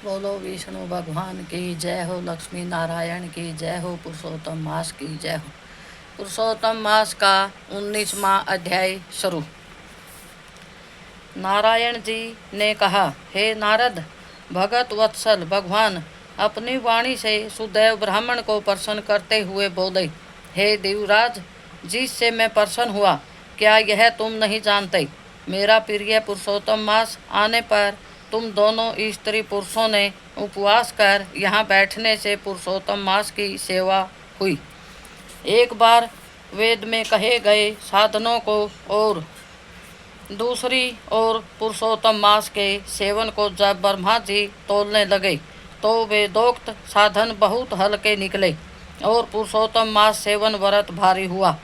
बोलो विष्णु भगवान की जय हो, लक्ष्मी नारायण की जय हो, पुरुषोत्तम मास की जय हो। पुरुषोत्तम मास का 19वां अध्याय शुरू। नारायण जी ने कहा, हे नारद, भगत वत्सल भगवान अपनी वाणी से सुदैव ब्राह्मण को प्रसन्न करते हुए बोले, हे देवराज, जिससे मैं प्रसन्न हुआ, क्या यह तुम नहीं जानते? मेरा प्रिय पुरुषोत्तम मास आने पर तुम दोनों स्त्री पुरुषों ने उपवास कर यहाँ बैठने से पुरुषोत्तम मास की सेवा हुई। एक बार वेद में कहे गए साधनों को और दूसरी ओर पुरुषोत्तम मास के सेवन को जब ब्रह्मा जी तोलने लगे तो वेदोक्त साधन बहुत हल्के निकले और पुरुषोत्तम मास सेवन व्रत भारी हुआ।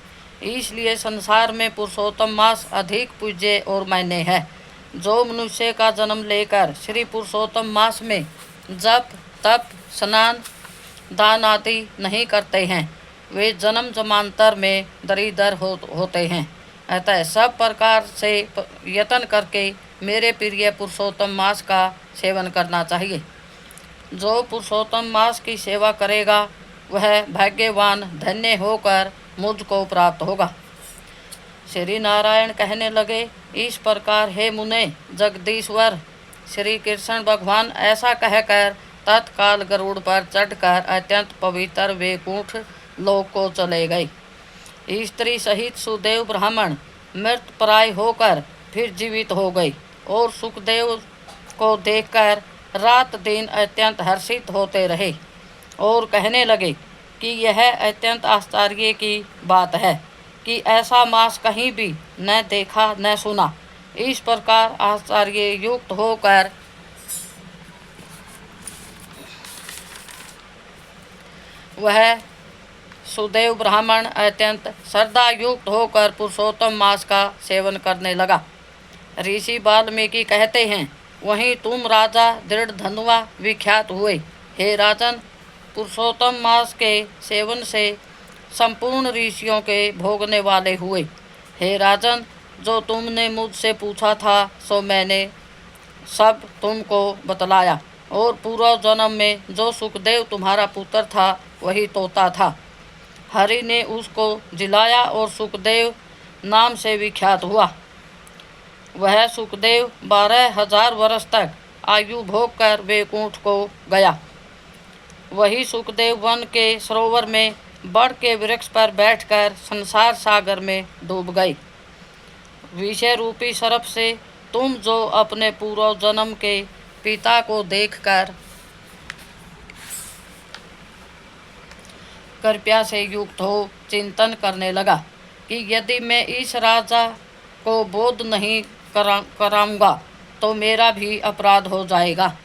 इसलिए संसार में पुरुषोत्तम मास अधिक पूज्य और मान्य है। जो मनुष्य का जन्म लेकर श्री पुरुषोत्तम मास में जप तप स्नान दान आदि नहीं करते हैं, वे जन्म जमांतर में दरिद्र होते हैं। अतः सब प्रकार से यत्न करके मेरे प्रिय पुरुषोत्तम मास का सेवन करना चाहिए। जो पुरुषोत्तम मास की सेवा करेगा वह भाग्यवान धन्य होकर मुझको प्राप्त होगा। श्री नारायण कहने लगे, इस प्रकार हे मुने जगदीश्वर, श्री कृष्ण भगवान ऐसा कहकर तत्काल गरुड़ पर चढ़कर अत्यंत पवित्र वैकुंठ लोक को चले गए। स्त्री सहित सुदेव ब्राह्मण मृत प्राय होकर फिर जीवित हो गए और सुखदेव को देखकर रात दिन अत्यंत हर्षित होते रहे और कहने लगे कि यह अत्यंत आश्चर्य की बात है कि ऐसा मास कहीं भी न देखा न सुना। इस प्रकार आश्चर्य युक्त होकर वह सुदेव ब्राह्मण अत्यंत श्रद्धा युक्त होकर पुरुषोत्तम मास का सेवन करने लगा। ऋषि वाल्मीकि कहते हैं, वहीं तुम राजा दृढ़धनुआ विख्यात हुए। हे राजन, पुरुषोत्तम मास के सेवन से संपूर्ण ऋषियों के भोगने वाले हुए। हे राजन, जो तुमने मुझसे पूछा था सो मैंने सब तुमको बतलाया, और पूर्व जन्म में जो सुखदेव तुम्हारा पुत्र था वही तोता था। हरि ने उसको जिलाया और सुखदेव नाम से विख्यात हुआ। वह सुखदेव 12,000 वर्ष तक आयु भोग कर वैकुंठ को गया। वही सुखदेव वन के सरोवर में बड़ के वृक्ष पर बैठकर संसार सागर में डूब गए। विषय रूपी सर्प से तुम जो अपने पूर्व जन्म के पिता को देखकर कृपया से युक्त हो चिंतन करने लगा कि यदि मैं इस राजा को बोध नहीं कराऊंगा तो मेरा भी अपराध हो जाएगा।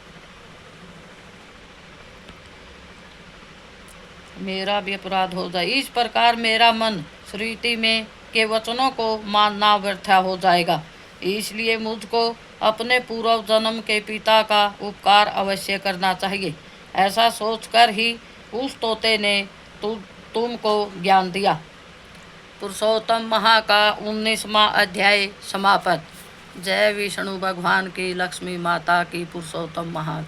इस प्रकार मेरा मन श्रुति में के वचनों को मानना व्यर्थ हो जाएगा। इसलिए मुझको अपने पूर्व जन्म के पिता का उपकार अवश्य करना चाहिए। ऐसा सोचकर ही उस तोते ने तुमको ज्ञान दिया। पुरुषोत्तम महा का 19वां अध्याय समाप्त। जय विष्णु भगवान की, लक्ष्मी माता की, पुरुषोत्तम महा